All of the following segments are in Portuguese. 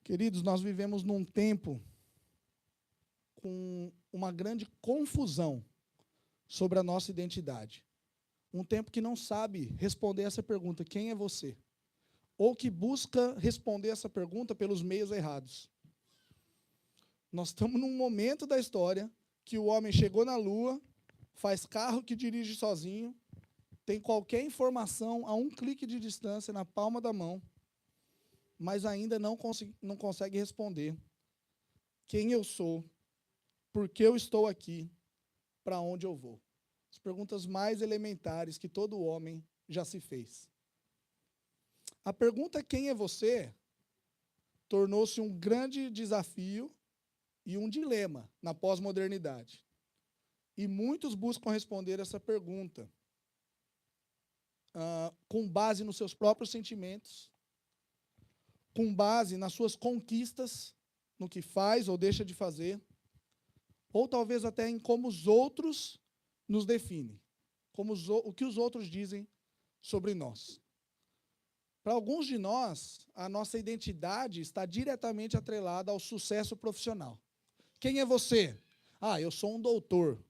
Queridos, nós vivemos num tempo com uma grande confusão sobre a nossa identidade. Um tempo que não sabe responder essa pergunta, quem é você? Ou que busca responder essa pergunta pelos meios errados. Nós estamos num momento da história que o homem chegou na Lua, faz carro que dirige sozinho, tem qualquer informação a um clique de distância na palma da mão, mas ainda não consegue responder quem eu sou, por que eu estou aqui, para onde eu vou. As perguntas mais elementares que todo homem já se fez. A pergunta quem é você tornou-se um grande desafio e um dilema na pós-modernidade. E muitos buscam responder essa pergunta com base nos seus próprios sentimentos, com base nas suas conquistas, no que faz ou deixa de fazer, ou talvez até em como os outros nos definem, o que os outros dizem sobre nós. Para alguns de nós, a nossa identidade está diretamente atrelada ao sucesso profissional. Quem é você? Eu sou um doutor,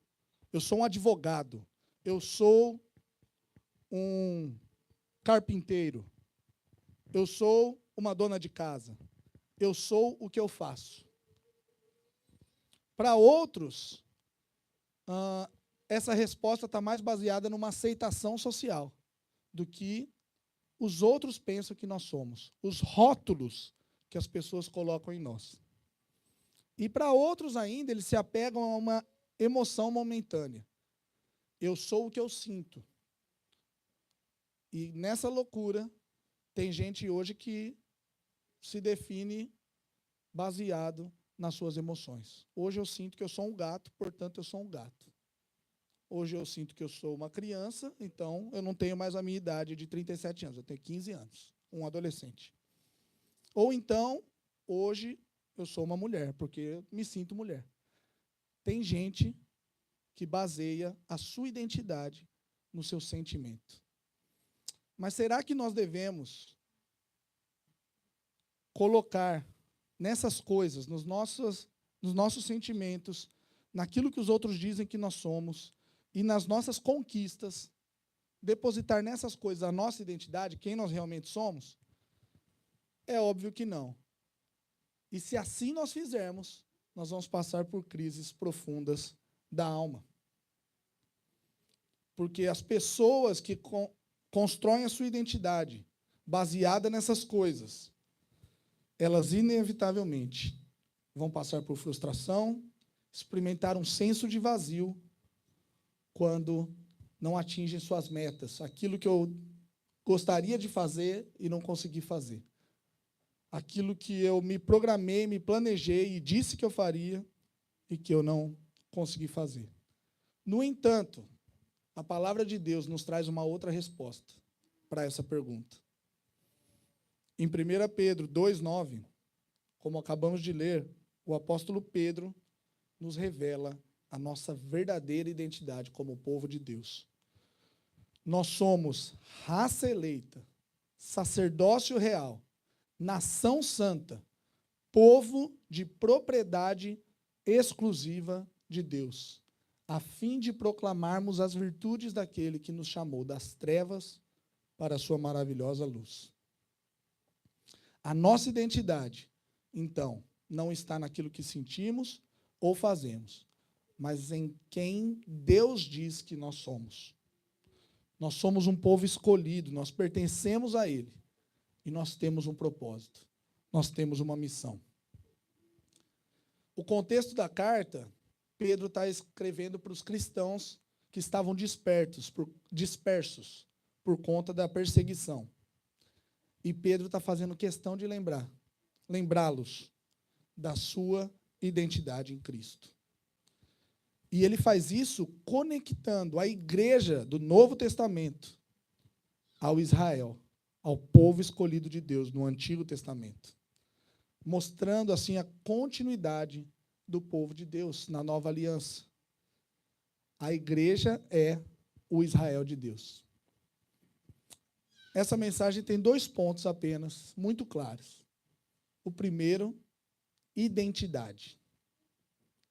eu sou um advogado, eu sou um carpinteiro, eu sou uma dona de casa, eu sou o que eu faço. Para outros, essa resposta está mais baseada numa aceitação social do que os outros pensam que nós somos, os rótulos que as pessoas colocam em nós. E para outros ainda, eles se apegam a uma emoção momentânea. Eu sou o que eu sinto. E nessa loucura, tem gente hoje que se define baseado nas suas emoções. Hoje eu sinto que eu sou um gato, portanto eu sou um gato. Hoje eu sinto que eu sou uma criança, então eu não tenho mais a minha idade de 37 anos, eu tenho 15 anos, um adolescente. Ou então, hoje eu sou uma mulher, porque eu me sinto mulher. Tem gente que baseia a sua identidade no seu sentimento. Mas será que nós devemos colocar nessas coisas, nos nossos sentimentos, naquilo que os outros dizem que nós somos, e nas nossas conquistas, depositar nessas coisas a nossa identidade, quem nós realmente somos? É óbvio que não. E se assim nós fizermos, nós vamos passar por crises profundas da alma. Porque as pessoas que constroem a sua identidade baseada nessas coisas, elas inevitavelmente vão passar por frustração, experimentar um senso de vazio quando não atingem suas metas, aquilo que eu gostaria de fazer e não consegui fazer. Aquilo que eu me programei, me planejei e disse que eu faria e que eu não consegui fazer. No entanto, a palavra de Deus nos traz uma outra resposta para essa pergunta. Em 1 Pedro 2,9, como acabamos de ler, o apóstolo Pedro nos revela a nossa verdadeira identidade como povo de Deus. Nós somos raça eleita, sacerdócio real, nação santa, povo de propriedade exclusiva de Deus, a fim de proclamarmos as virtudes daquele que nos chamou das trevas para a sua maravilhosa luz. A nossa identidade, então, não está naquilo que sentimos ou fazemos, mas em quem Deus diz que nós somos. Nós somos um povo escolhido, nós pertencemos a Ele. E nós temos um propósito, nós temos uma missão. O contexto da carta, Pedro está escrevendo para os cristãos que estavam dispersos por conta da perseguição. E Pedro está fazendo questão de lembrá-los da sua identidade em Cristo. E ele faz isso conectando a igreja do Novo Testamento ao Israel, ao povo escolhido de Deus no Antigo Testamento, mostrando assim a continuidade do povo de Deus na Nova Aliança. A igreja é o Israel de Deus. Essa mensagem tem 2 pontos apenas, muito claros. O primeiro, identidade.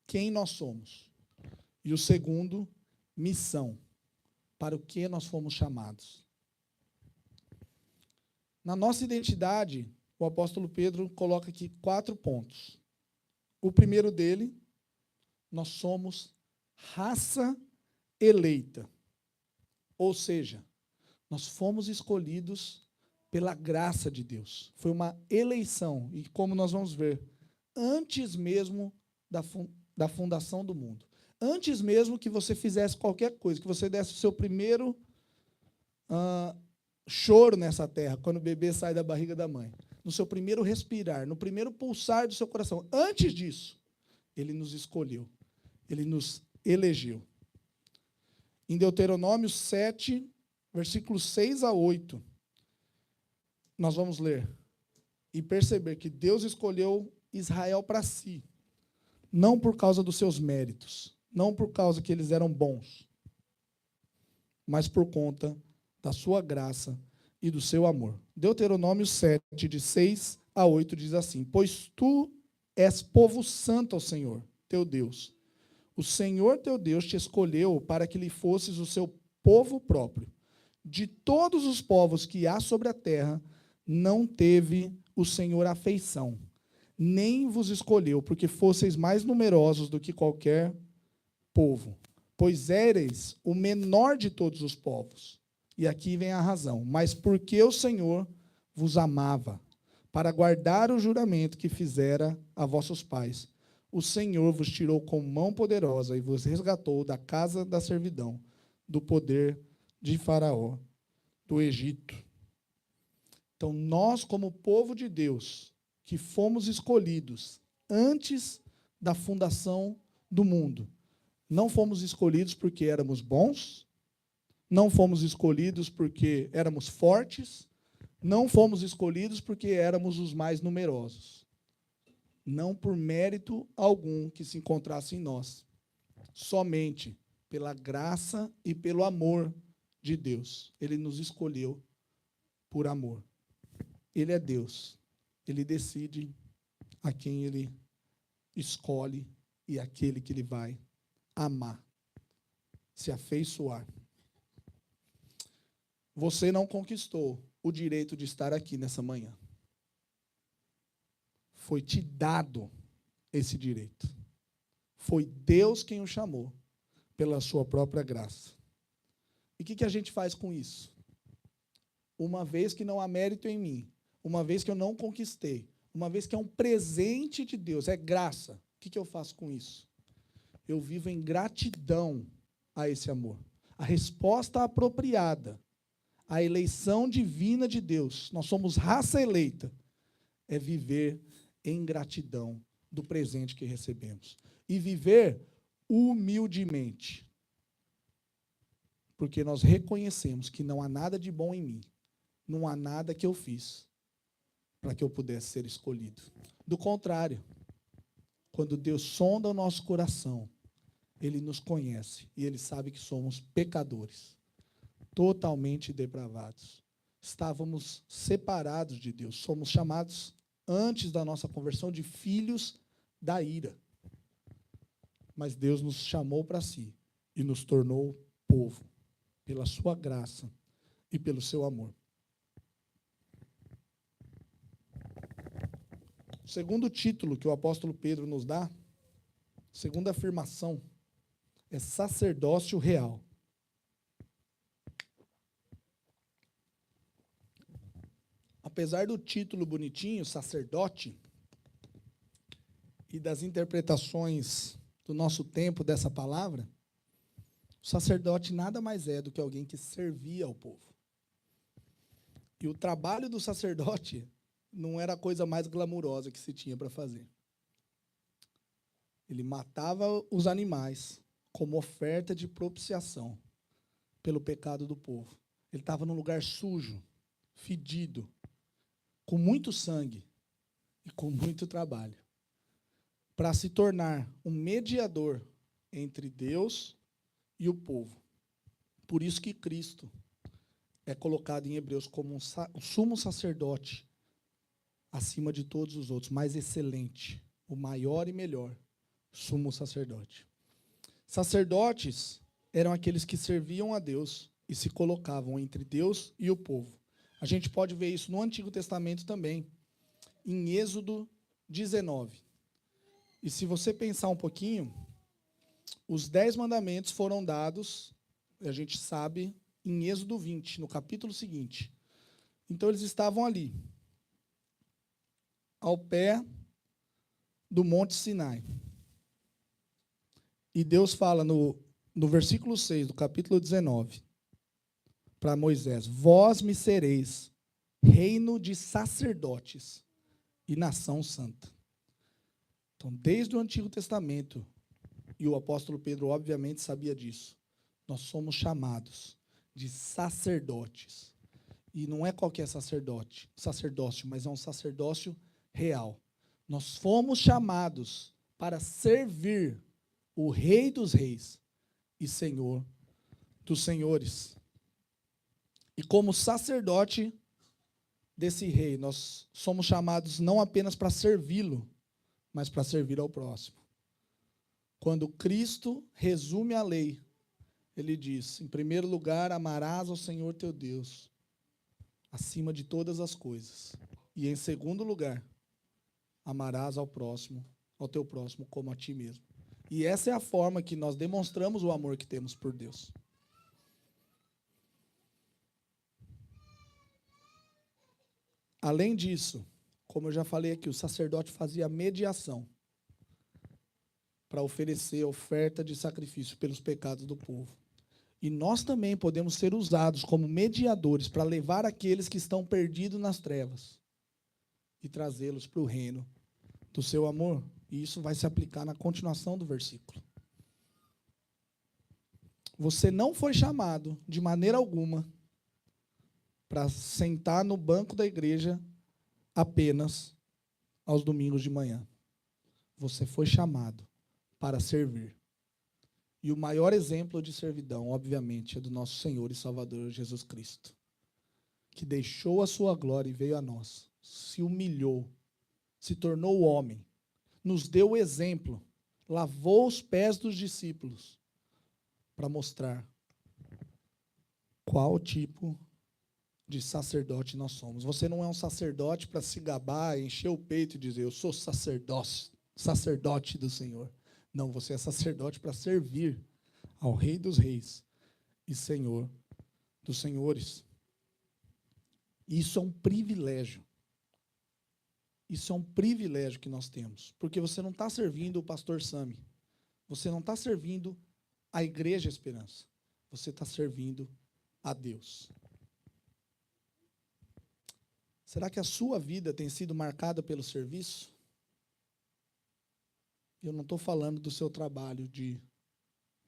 Quem nós somos. E o segundo, missão. Para o que nós fomos chamados. Na nossa identidade, o apóstolo Pedro coloca aqui 4 pontos. O primeiro dele, nós somos raça eleita. Ou seja, nós fomos escolhidos pela graça de Deus. Foi uma eleição, e como nós vamos ver, antes mesmo da fundação do mundo. Antes mesmo que você fizesse qualquer coisa, que você desse o seu primeiro choro nessa terra, quando o bebê sai da barriga da mãe. No seu primeiro respirar, no primeiro pulsar do seu coração. Antes disso, ele nos escolheu. Ele nos elegeu. Em Deuteronômio 7, versículos 6 a 8, nós vamos ler e perceber que Deus escolheu Israel para si, não por causa dos seus méritos, não por causa que eles eram bons, mas por conta da sua graça e do seu amor. Deuteronômio 7, de 6 a 8, diz assim: Pois tu és povo santo ao Senhor, teu Deus. O Senhor teu Deus te escolheu para que lhe fosses o seu povo próprio. De todos os povos que há sobre a terra, não teve o Senhor afeição, nem vos escolheu, porque fosseis mais numerosos do que qualquer povo, pois éreis o menor de todos os povos. E aqui vem a razão. Mas porque o Senhor vos amava, para guardar o juramento que fizera a vossos pais, o Senhor vos tirou com mão poderosa e vos resgatou da casa da servidão, do poder de Faraó, do Egito. Então, nós, como povo de Deus, que fomos escolhidos antes da fundação do mundo, não fomos escolhidos porque éramos bons, não fomos escolhidos porque éramos fortes, não fomos escolhidos porque éramos os mais numerosos. Não por mérito algum que se encontrasse em nós, somente pela graça e pelo amor de Deus. Ele nos escolheu por amor. Ele é Deus. Ele decide a quem ele escolhe e aquele que ele vai amar, se afeiçoar. Você não conquistou o direito de estar aqui nessa manhã. Foi te dado esse direito. Foi Deus quem o chamou, pela sua própria graça. E o que a gente faz com isso? Uma vez que não há mérito em mim, uma vez que eu não conquistei, uma vez que é um presente de Deus, é graça, o que eu faço com isso? Eu vivo em gratidão a esse amor. A resposta apropriada, a eleição divina de Deus, nós somos raça eleita, é viver em gratidão do presente que recebemos. E viver humildemente. Porque nós reconhecemos que não há nada de bom em mim, não há nada que eu fiz para que eu pudesse ser escolhido. Do contrário, quando Deus sonda o nosso coração, Ele nos conhece e Ele sabe que somos pecadores, totalmente depravados. Estávamos separados de Deus, somos chamados, antes da nossa conversão, de filhos da ira. Mas Deus nos chamou para si e nos tornou povo, pela sua graça e pelo seu amor. O segundo título que o apóstolo Pedro nos dá, segunda afirmação, é sacerdócio real. Apesar do título bonitinho, sacerdote, e das interpretações do nosso tempo dessa palavra, o sacerdote nada mais é do que alguém que servia ao povo. E o trabalho do sacerdote não era a coisa mais glamurosa que se tinha para fazer. Ele matava os animais como oferta de propiciação pelo pecado do povo. Ele estava num lugar sujo, fedido, com muito sangue e com muito trabalho, para se tornar um mediador entre Deus e o povo. Por isso que Cristo é colocado em Hebreus como o sumo sacerdote acima de todos os outros, mais excelente, o maior e melhor, sumo sacerdote. Sacerdotes eram aqueles que serviam a Deus e se colocavam entre Deus e o povo. A gente pode ver isso no Antigo Testamento também, em Êxodo 19. E se você pensar um pouquinho, os 10 mandamentos foram dados, a gente sabe, em Êxodo 20, no capítulo seguinte. Então, eles estavam ali, ao pé do Monte Sinai. E Deus fala no versículo 6 do capítulo 19, para Moisés: vós me sereis reino de sacerdotes e nação santa. Então, desde o Antigo Testamento, e o apóstolo Pedro obviamente sabia disso, nós somos chamados de sacerdotes. E não é qualquer sacerdócio, mas é um sacerdócio real. Nós fomos chamados para servir o Rei dos Reis e Senhor dos Senhores. E como sacerdote desse rei, nós somos chamados não apenas para servi-lo, mas para servir ao próximo. Quando Cristo resume a lei, ele diz: em primeiro lugar, amarás ao Senhor teu Deus, acima de todas as coisas. E em segundo lugar, amarás ao teu próximo como a ti mesmo. E essa é a forma que nós demonstramos o amor que temos por Deus. Além disso, como eu já falei aqui, o sacerdote fazia mediação para oferecer oferta de sacrifício pelos pecados do povo. E nós também podemos ser usados como mediadores para levar aqueles que estão perdidos nas trevas e trazê-los para o reino do seu amor. E isso vai se aplicar na continuação do versículo. Você não foi chamado, de maneira alguma, para sentar no banco da igreja apenas aos domingos de manhã. Você foi chamado para servir. E o maior exemplo de servidão, obviamente, é do nosso Senhor e Salvador Jesus Cristo, que deixou a sua glória e veio a nós, se humilhou, se tornou homem, nos deu o exemplo, lavou os pés dos discípulos, para mostrar qual tipo de sacerdote nós somos. Você não é um sacerdote para se gabar, encher o peito e dizer: eu sou sacerdote do Senhor. Não, você é sacerdote para servir ao Rei dos Reis e Senhor dos Senhores. Isso é um privilégio. Isso é um privilégio que nós temos. Porque você não está servindo o pastor Sami. Você não está servindo a Igreja Esperança. Você está servindo a Deus. Será que a sua vida tem sido marcada pelo serviço? Eu não estou falando do seu trabalho de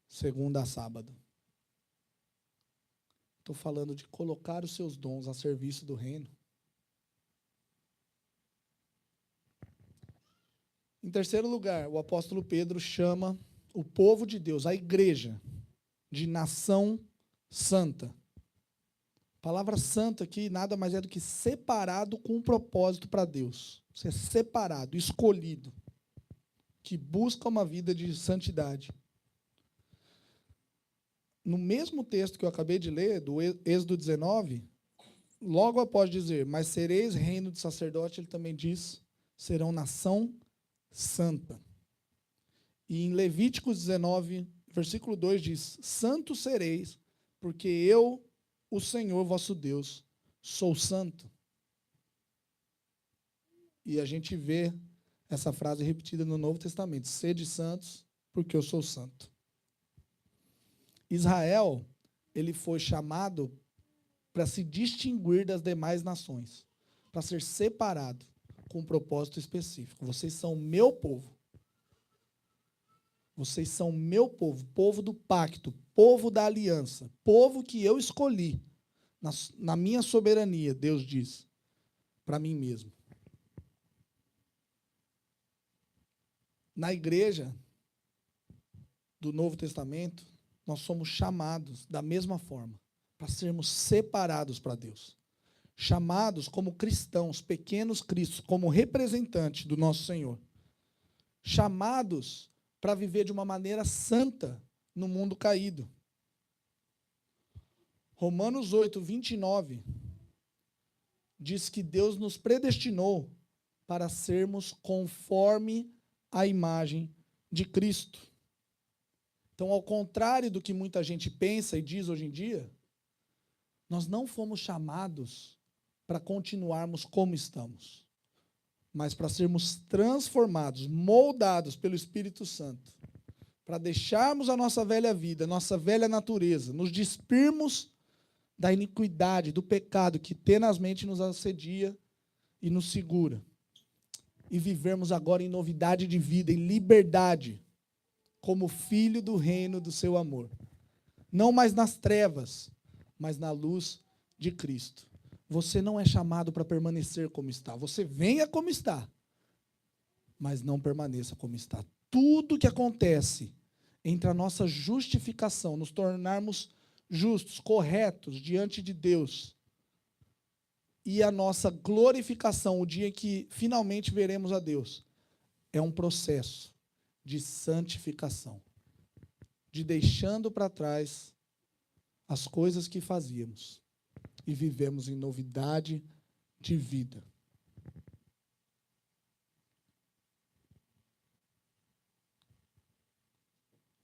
segunda a sábado. Estou falando de colocar os seus dons a serviço do reino. Em terceiro lugar, o apóstolo Pedro chama o povo de Deus, a igreja, de nação santa. A palavra santo aqui nada mais é do que separado com um propósito para Deus. Você é separado, escolhido, que busca uma vida de santidade. No mesmo texto que eu acabei de ler, do Êxodo 19, logo após dizer: mas sereis reino de sacerdote, ele também diz: serão nação santa. E em Levíticos 19, versículo 2 diz: santo sereis, porque eu, o Senhor vosso Deus, sou santo. E a gente vê essa frase repetida no Novo Testamento: sede santos, porque eu sou santo. Israel, ele foi chamado para se distinguir das demais nações, para ser separado com um propósito específico. Vocês são meu povo. Vocês são meu povo, povo do pacto, povo da aliança, povo que eu escolhi na minha soberania, Deus diz, para mim mesmo. Na igreja do Novo Testamento, nós somos chamados da mesma forma, para sermos separados para Deus. chamados como cristãos, pequenos cristos, como representante do nosso Senhor. Chamados para viver de uma maneira santa no mundo caído. Romanos 8, 29 diz que Deus nos predestinou para sermos conforme a imagem de Cristo. Então, ao contrário do que muita gente pensa e diz hoje em dia, nós não fomos chamados para continuarmos como estamos, mas para sermos transformados, moldados pelo Espírito Santo, para deixarmos a nossa velha vida, nossa velha natureza, nos despirmos da iniquidade, do pecado que tenazmente nos assedia e nos segura. E vivermos agora em novidade de vida, em liberdade, como filho do reino do seu amor. Não mais nas trevas, mas na luz de Cristo. Você não é chamado para permanecer como está. Você venha como está, mas não permaneça como está. Tudo que acontece entre a nossa justificação, nos tornarmos justos, corretos diante de Deus, e a nossa glorificação, o dia em que finalmente veremos a Deus, é um processo de santificação, de deixando para trás as coisas que fazíamos e vivemos em novidade de vida.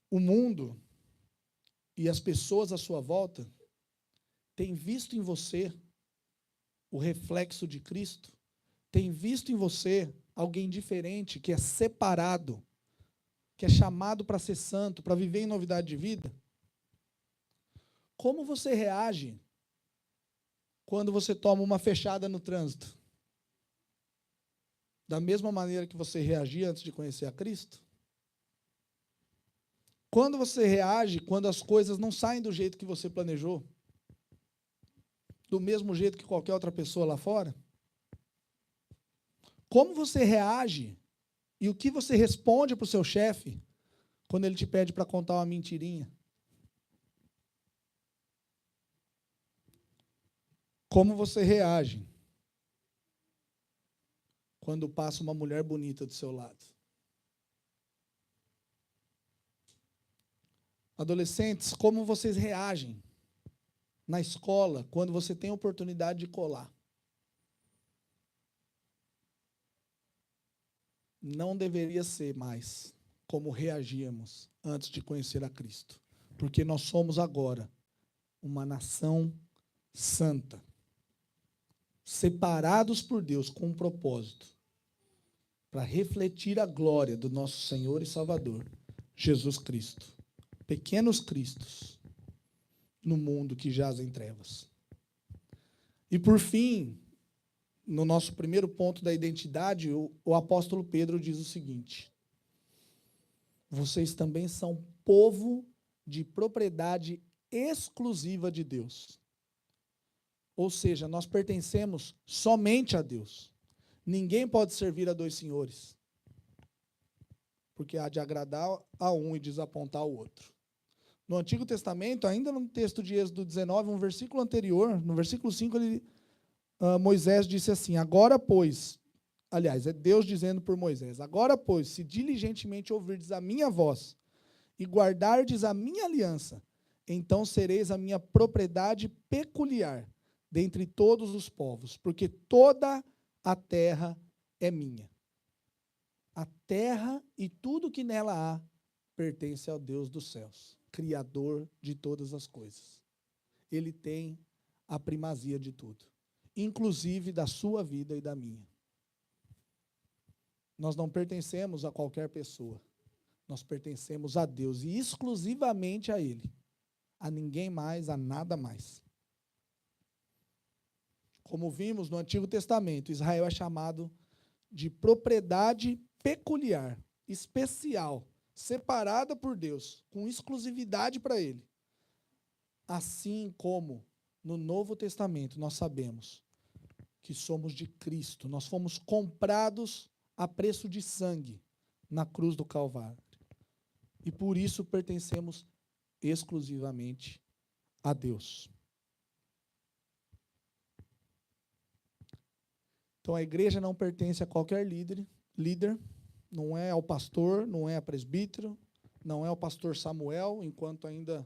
O mundo e as pessoas à sua volta têm visto em você o reflexo de Cristo, têm visto em você alguém diferente, que é separado, que é chamado para ser santo, para viver em novidade de vida. Como você reage quando você toma uma fechada no trânsito? Da mesma maneira que você reagia antes de conhecer a Cristo? Quando você reage quando as coisas não saem do jeito que você planejou? Do mesmo jeito que qualquer outra pessoa lá fora? Como você reage e o que você responde para o seu chefe quando ele te pede para contar uma mentirinha? Como você reage quando passa uma mulher bonita do seu lado? Adolescentes, como vocês reagem na escola quando você tem a oportunidade de colar? Não deveria ser mais como reagíamos antes de conhecer a Cristo, porque nós somos agora uma nação santa, separados por Deus com um propósito, para refletir a glória do nosso Senhor e Salvador, Jesus Cristo. Pequenos cristos no mundo que jaz em trevas. E por fim, no nosso primeiro ponto da identidade, o apóstolo Pedro diz o seguinte: vocês também são povo de propriedade exclusiva de Deus. Ou seja, nós pertencemos somente a Deus. Ninguém pode servir a dois senhores, porque há de agradar a um e desapontar o outro. No Antigo Testamento, ainda no texto de Êxodo 19, um versículo anterior, no versículo 5, Moisés disse assim: agora, pois, aliás, é Deus dizendo por Moisés, agora, pois, se diligentemente ouvirdes a minha voz e guardardes a minha aliança, então sereis a minha propriedade peculiar dentre todos os povos, porque toda a terra é minha. A terra e tudo que nela há pertence ao Deus dos céus, Criador de todas as coisas. Ele tem a primazia de tudo, inclusive da sua vida e da minha. Nós não pertencemos a qualquer pessoa. Nós pertencemos a Deus e exclusivamente a Ele. A ninguém mais, a nada mais. Como vimos no Antigo Testamento, Israel é chamado de propriedade peculiar, especial, separada por Deus, com exclusividade para Ele. Assim como no Novo Testamento nós sabemos que somos de Cristo, nós fomos comprados a preço de sangue na cruz do Calvário. E por isso pertencemos exclusivamente a Deus. Então, a igreja não pertence a qualquer líder, não é ao pastor, não é a presbítero, não é ao pastor Samuel, enquanto ainda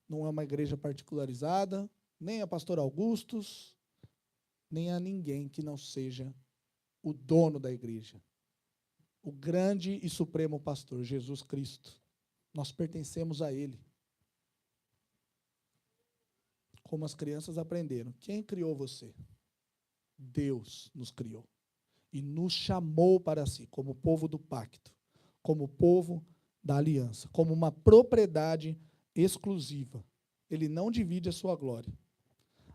não é uma igreja particularizada, nem a pastor Augustus, nem a ninguém que não seja o dono da igreja, o grande e supremo pastor, Jesus Cristo. Nós pertencemos a Ele. Como as crianças aprenderam. Quem criou você? Deus nos criou. E nos chamou para si, como povo do pacto, como povo da aliança, como uma propriedade exclusiva. Ele não divide a sua glória.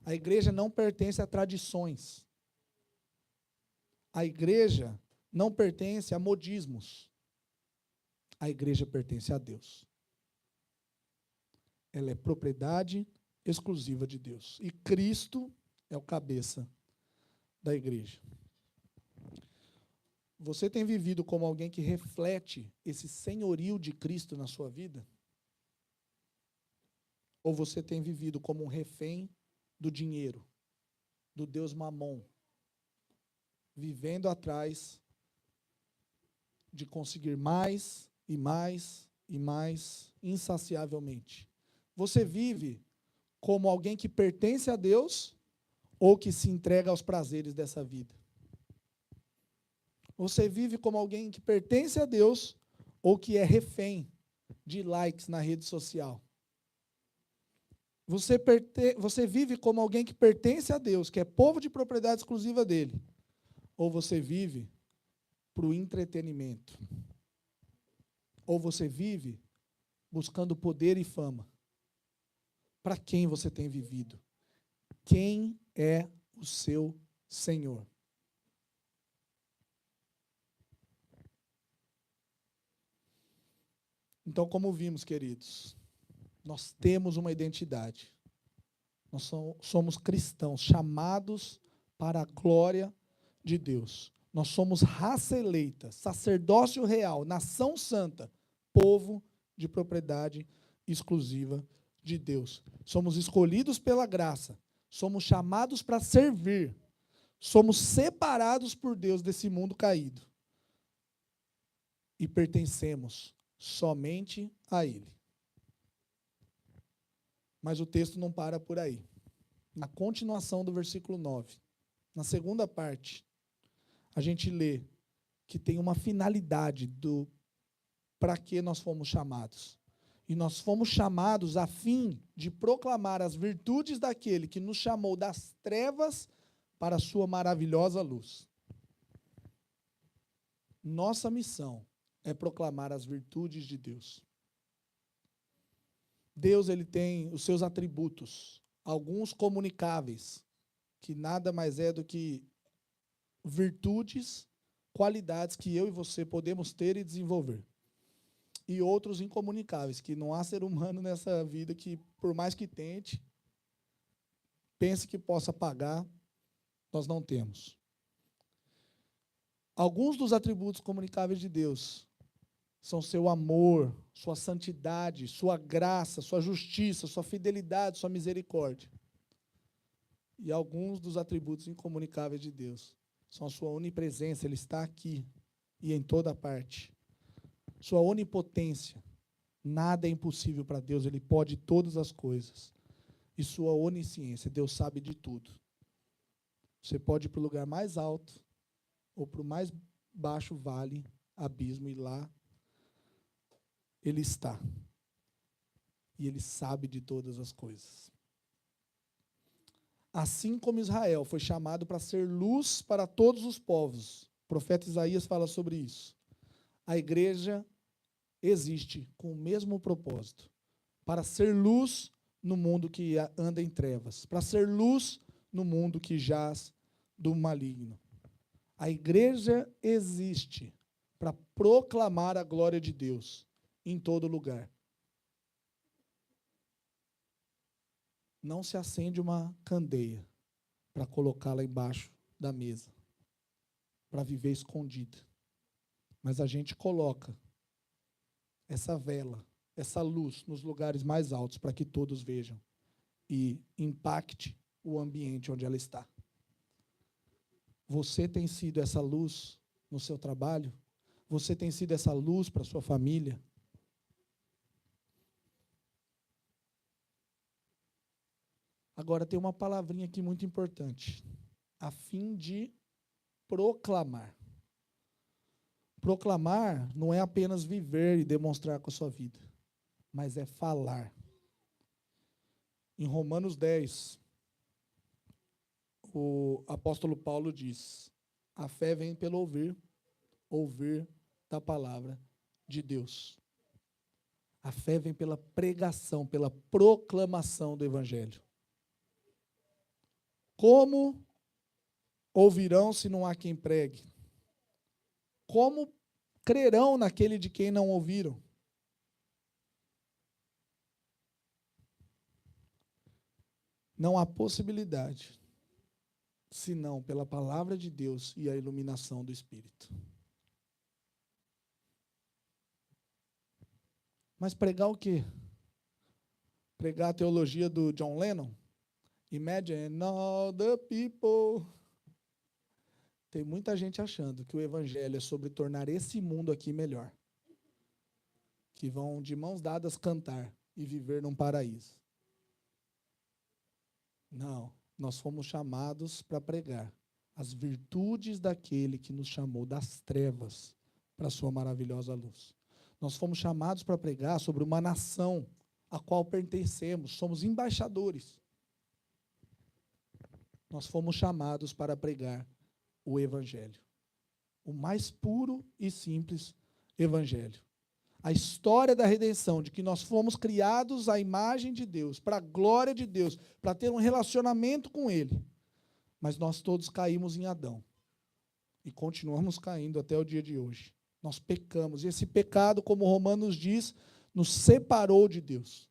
A igreja não pertence a tradições. A igreja não pertence a modismos. A igreja pertence a Deus. Ela é propriedade exclusiva de Deus. E Cristo é o cabeça da igreja. Você tem vivido como alguém que reflete esse senhorio de Cristo na sua vida? Ou você tem vivido como um refém do dinheiro, do Deus Mamon, vivendo atrás de conseguir mais e mais e mais, insaciavelmente? Você vive como alguém que pertence a Deus ou que se entrega aos prazeres dessa vida? Você vive como alguém que pertence a Deus ou que é refém de likes na rede social? Você vive como alguém que pertence a Deus, que é povo de propriedade exclusiva dele? Ou você vive para o entretenimento? Ou você vive buscando poder e fama? Para quem você tem vivido? Quem é o seu Senhor? Então, como vimos, queridos, nós temos uma identidade. Nós somos cristãos, chamados para a glória de Deus. Nós somos raça eleita, sacerdócio real, nação santa, povo de propriedade exclusiva de Deus. Somos escolhidos pela graça, somos chamados para servir, somos separados por Deus desse mundo caído e pertencemos somente a Ele. Mas o texto não para por aí. Na continuação do versículo 9, na segunda parte, a gente lê que tem uma finalidade do para que nós fomos chamados. E nós fomos chamados a fim de proclamar as virtudes daquele que nos chamou das trevas para a sua maravilhosa luz. Nossa missão é proclamar as virtudes de Deus. Deus, ele tem os seus atributos, alguns comunicáveis, que nada mais é do que virtudes, qualidades que eu e você podemos ter e desenvolver. E outros incomunicáveis, que não há ser humano nessa vida que, por mais que tente, pense que possa pagar, nós não temos. Alguns dos atributos comunicáveis de Deus são seu amor, sua santidade, sua graça, sua justiça, sua fidelidade, sua misericórdia. E alguns dos atributos incomunicáveis de Deus são a sua onipresença, Ele está aqui e em toda parte. Sua onipotência, nada é impossível para Deus, Ele pode todas as coisas. E sua onisciência, Deus sabe de tudo. Você pode ir para o lugar mais alto ou para o mais baixo vale, abismo, e lá Ele está. E Ele sabe de todas as coisas. Assim como Israel foi chamado para ser luz para todos os povos. O profeta Isaías fala sobre isso. A igreja existe com o mesmo propósito. Para ser luz no mundo que anda em trevas. Para ser luz no mundo que jaz do maligno. A igreja existe para proclamar a glória de Deus em todo lugar. Não se acende uma candeia para colocá-la embaixo da mesa, para viver escondida. Mas a gente coloca essa vela, essa luz nos lugares mais altos para que todos vejam e impacte o ambiente onde ela está. Você tem sido essa luz no seu trabalho? Você tem sido essa luz para a sua família? Agora tem uma palavrinha aqui muito importante. A fim de proclamar. Proclamar não é apenas viver e demonstrar com a sua vida, mas é falar. Em Romanos 10, o apóstolo Paulo diz: a fé vem pelo ouvir, ouvir da palavra de Deus. A fé vem pela pregação, pela proclamação do evangelho. Como ouvirão se não há quem pregue? Como crerão naquele de quem não ouviram? Não há possibilidade, senão pela palavra de Deus e a iluminação do Espírito. Mas pregar o quê? Pregar a teologia do John Lennon? Imagine all the people. Tem muita gente achando que o evangelho é sobre tornar esse mundo aqui melhor. Que vão de mãos dadas cantar e viver num paraíso. Não, nós fomos chamados para pregar as virtudes daquele que nos chamou das trevas para a sua maravilhosa luz. Nós fomos chamados para pregar sobre uma nação a qual pertencemos, somos embaixadores. Nós fomos chamados para pregar o evangelho. O mais puro e simples evangelho. A história da redenção, de que nós fomos criados à imagem de Deus, para a glória de Deus, para ter um relacionamento com Ele. Mas nós todos caímos em Adão. E continuamos caindo até o dia de hoje. Nós pecamos. E esse pecado, como Romanos diz, nos separou de Deus.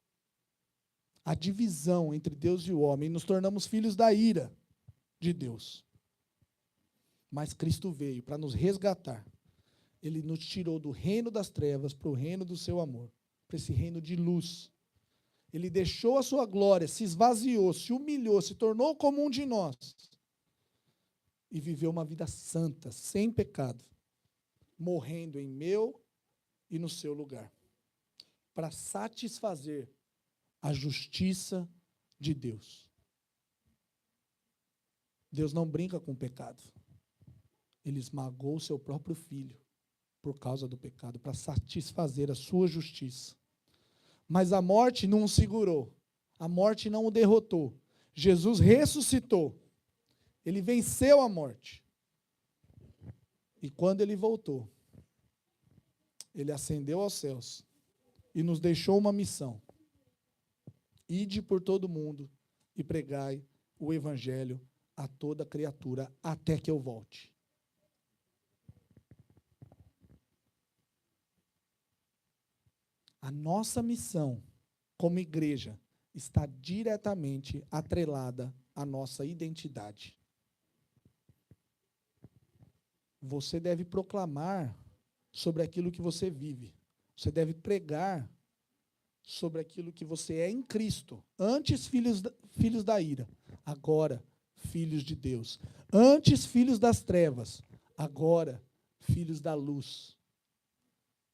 A divisão entre Deus e o homem. Nos tornamos filhos da ira de Deus. Mas Cristo veio para nos resgatar. Ele nos tirou do reino das trevas para o reino do seu amor, para esse reino de luz. Ele deixou a sua glória, se esvaziou, se humilhou, se tornou como um de nós e viveu uma vida santa, sem pecado, morrendo em meu e no seu lugar, para satisfazer a justiça de Deus. Deus não brinca com o pecado. Ele esmagou o seu próprio filho por causa do pecado, para satisfazer a sua justiça. Mas a morte não o segurou. A morte não o derrotou. Jesus ressuscitou. Ele venceu a morte. E quando ele voltou, ele ascendeu aos céus e nos deixou uma missão. Ide por todo mundo e pregai o evangelho a toda criatura até que eu volte. A nossa missão como igreja está diretamente atrelada à nossa identidade. Você deve proclamar sobre aquilo que você vive. Você deve pregar sobre aquilo que você é em Cristo. Antes filhos da ira, agora filhos de Deus. Antes filhos das trevas, agora filhos da luz.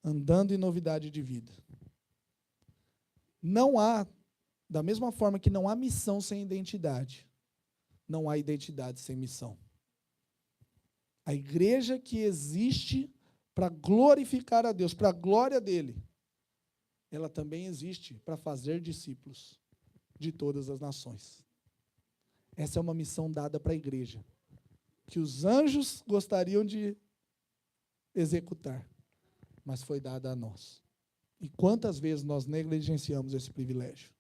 Andando em novidade de vida. Não há, da mesma forma que não há missão sem identidade, não há identidade sem missão. A igreja que existe para glorificar a Deus, para a glória dele, ela também existe para fazer discípulos de todas as nações. Essa é uma missão dada para a igreja, que os anjos gostariam de executar, mas foi dada a nós. E quantas vezes nós negligenciamos esse privilégio?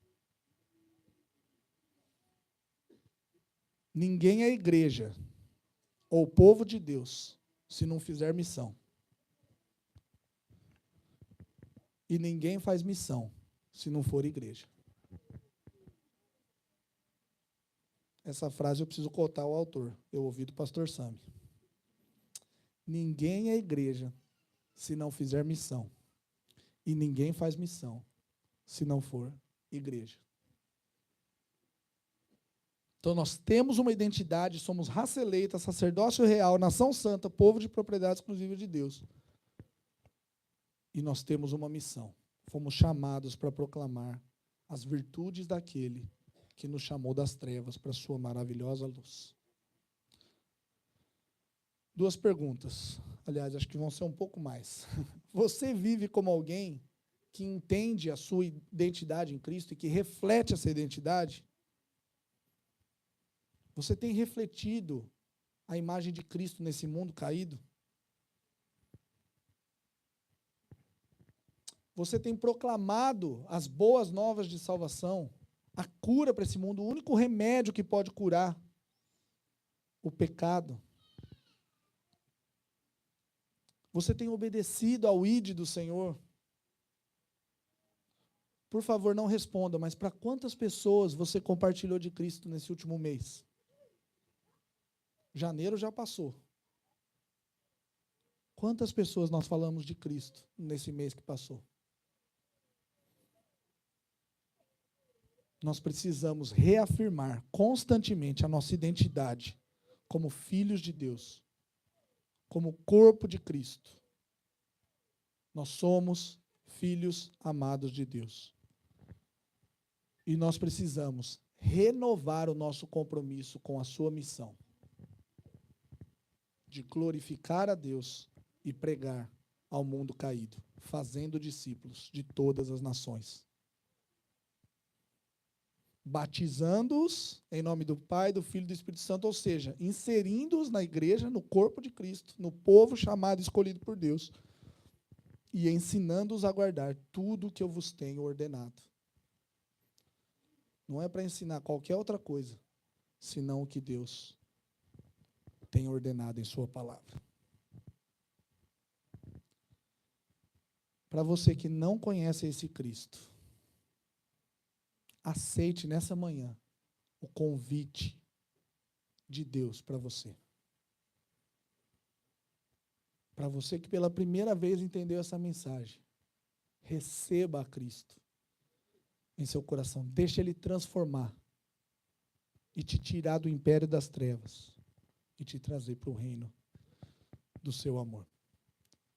Ninguém é igreja ou povo de Deus se não fizer missão. E ninguém faz missão se não for igreja. Essa frase eu preciso cotar o autor. Eu ouvi do pastor Sami. Ninguém é igreja se não fizer missão. E ninguém faz missão se não for igreja. Então, nós temos uma identidade, somos raça eleita, sacerdócio real, nação santa, povo de propriedade exclusiva de Deus. E nós temos uma missão. Fomos chamados para proclamar as virtudes daquele que nos chamou das trevas para a sua maravilhosa luz. 2 perguntas. Aliás, acho que vão ser um pouco mais. Você vive como alguém que entende a sua identidade em Cristo e que reflete essa identidade? Você tem refletido a imagem de Cristo nesse mundo caído? Você tem proclamado as boas novas de salvação, a cura para esse mundo, o único remédio que pode curar o pecado? Você tem obedecido ao ID do Senhor? Por favor, não responda, mas para quantas pessoas você compartilhou de Cristo nesse último mês? Janeiro já passou. Quantas pessoas nós falamos de Cristo nesse mês que passou? Nós precisamos reafirmar constantemente a nossa identidade como filhos de Deus, como corpo de Cristo. Nós somos filhos amados de Deus. E nós precisamos renovar o nosso compromisso com a sua missão de glorificar a Deus e pregar ao mundo caído, fazendo discípulos de todas as nações. Batizando-os em nome do Pai, do Filho e do Espírito Santo, ou seja, inserindo-os na igreja, no corpo de Cristo, no povo chamado e escolhido por Deus, e ensinando-os a guardar tudo o que eu vos tenho ordenado. Não é para ensinar qualquer outra coisa, senão o que Deus tem ordenado em sua palavra. Para você que não conhece esse Cristo, aceite nessa manhã o convite de Deus para você. Para você que pela primeira vez entendeu essa mensagem, receba a Cristo em seu coração. Deixe Ele transformar e te tirar do império das trevas e te trazer para o reino do seu amor.